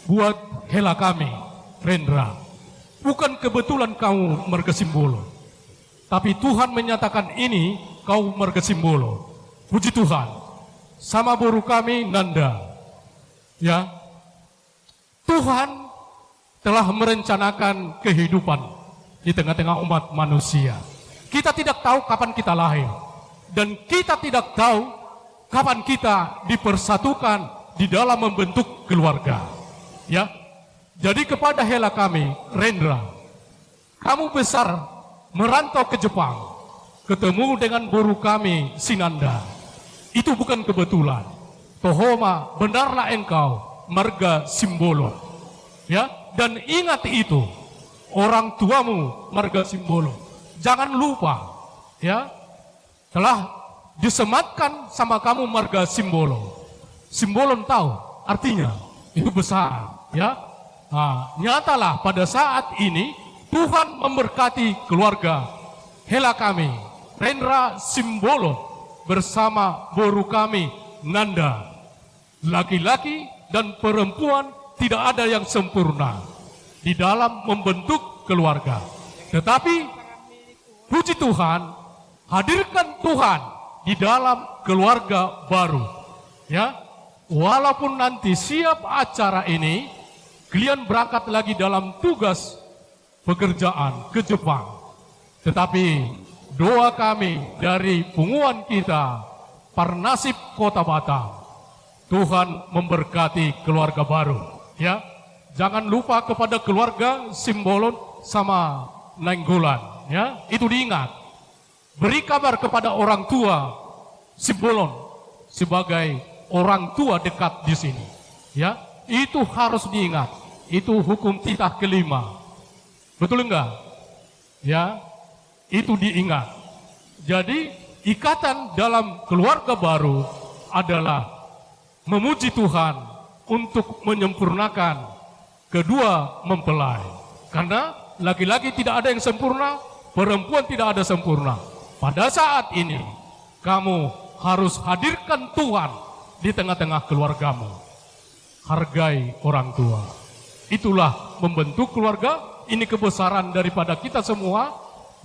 buat hela kami, Rendra. Bukan kebetulan kau marga Simbolo, tapi Tuhan menyatakan ini kau marga Simbolo. Puji Tuhan. Sama boru kami Nanda. Ya. Tuhan telah merencanakan kehidupan di tengah-tengah umat manusia. Kita tidak tahu kapan kita lahir, dan kita tidak tahu kapan kita dipersatukan di dalam membentuk keluarga. Ya, jadi kepada hela kami, Rendra, kamu besar merantau ke Jepang, ketemu dengan boru kami, Sinanda. Itu bukan kebetulan. Tohoma, benarlah engkau marga Simbolo. Ya, dan ingat itu, orang tuamu marga Simbolo. Jangan lupa, ya, telah disematkan sama kamu marga Simbolo. Simbolon tahu artinya itu besar, ya. Nah, nyatalah pada saat ini Tuhan memberkati keluarga hela kami, Rendra Simbolo bersama boru kami Nanda. Laki-laki dan perempuan tidak ada yang sempurna di dalam membentuk keluarga. Tetapi puji Tuhan, hadirkan Tuhan di dalam keluarga baru. Ya, walaupun nanti siap acara ini, kalian berangkat lagi dalam tugas pekerjaan ke Jepang. Tetapi doa kami dari punguan kita, Parnasib Kota Batam, Tuhan memberkati keluarga baru. Ya, jangan lupa kepada keluarga Simbolon sama Nainggolan. Ya, itu diingat. Beri kabar kepada orang tua Simbolon sebagai orang tua dekat di sini. Ya, itu harus diingat. Itu hukum titah kelima. Betul enggak? Ya, itu diingat. Jadi ikatan dalam keluarga baru adalah memuji Tuhan untuk menyempurnakan kedua mempelai. Karena laki-laki tidak ada yang sempurna, perempuan tidak ada sempurna. Pada saat ini, kamu harus hadirkan Tuhan di tengah-tengah keluargamu. Hargai orang tua. Itulah membentuk keluarga. Ini kebesaran daripada kita semua.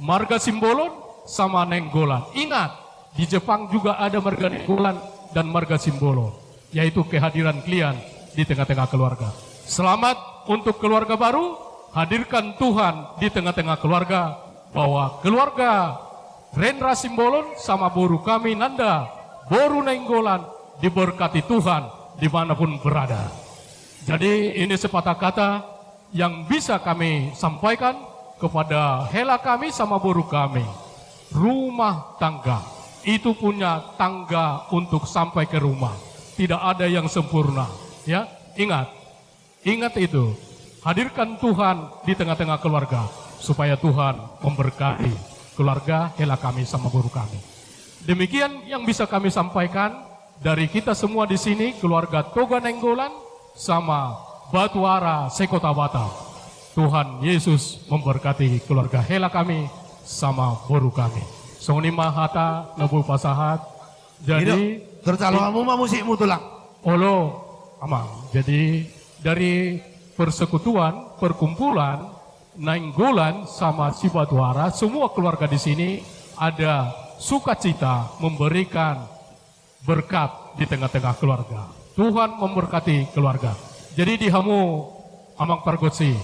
Marga Simbolon sama Nainggolan. Ingat, di Jepang juga ada marga Nainggolan dan marga Simbolon, yaitu kehadiran kalian di tengah-tengah keluarga. Selamat untuk keluarga baru. Hadirkan Tuhan di tengah-tengah keluarga, bahwa keluarga Rendra Simbolon sama boru kami Nanda, boru Nainggolan diberkati Tuhan dimanapun berada. Jadi ini sepatah kata yang bisa kami sampaikan kepada hela kami sama boru kami. Rumah tangga itu punya tangga untuk sampai ke rumah. Tidak ada yang sempurna. Ya, ingat itu. Hadirkan Tuhan di tengah-tengah keluarga supaya Tuhan memberkati keluarga hela kami sama boru kami. Demikian yang bisa kami sampaikan dari kita semua di sini, keluarga Toga Nainggolan sama Batuara Sekota Batam. Tuhan Yesus memberkati keluarga hela kami sama boru kami. Songni mahata nabu pasahat. Jadi tercaloanmu mah musikmu tulang. Olo amang. Jadi dari persekutuan, perkumpulan Nainggolan sama si Batuara, semua keluarga di sini ada sukacita memberikan berkat di tengah-tengah keluarga. Tuhan memberkati keluarga. Jadi dihamu amang pargotsi.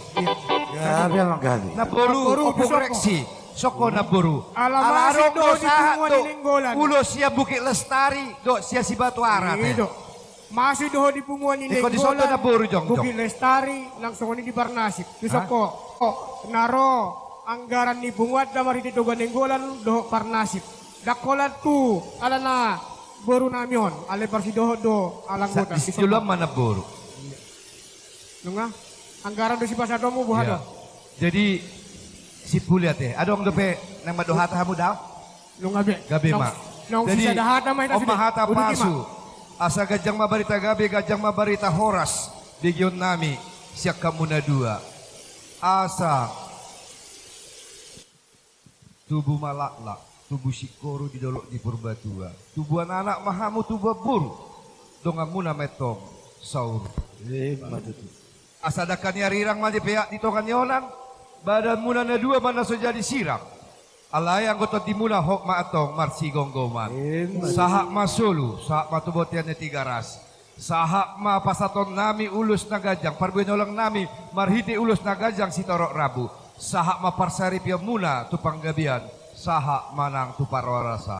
Gabi amang gabi. Naboru, opo koreksi. Soko naboru. Alamasi do di punguan ni Nainggolan. Ulo siya Bukit Lestari, do siya si Batuara. Itu. Masih doho di punguan ni Iko di soto Nainggolan. naboru jong. Bukit Lestari, langsung ini di Parnasib. Tusoko. Naro anggaran ni bunguat damar di Toga Nainggolan doho Parnasib. Dakolat tu alana boru namion. Ale parsidoho do alanggota. Istilah mana boru? Nunga, anggaran do si pasadomu buhado. Jadi si puliat ada orang dope nang madohata hamu daw? Nunga be. Gabi ma. Nong Jadi sisa dahata may om mahata pasu. Asa gajang mabarita gabi, gajang mabarita horas. Bigyon nami siya kamuna dua. Asa tubuh malaklak, tubuh sikoro di dolok di purbatua. Tubuh anak mahamu tubuh buru. Dongamu na metong saur. Matutu. Asadakan yarirang mali pihak di tongan yonan. Badan muna na dua mana so jadi sirang. Alay ang gotot di muna hok maatong marsigong goman. Sahak masulu, sahak matubotian ni tigaras. Sahak ma pasaton nami ulus na gajang. Parbuenolang nami marhiti ulus na gajang si torok rabu. Sahak ma parsarip yang muna tupang gabian. Sahak manang tuparwarasa.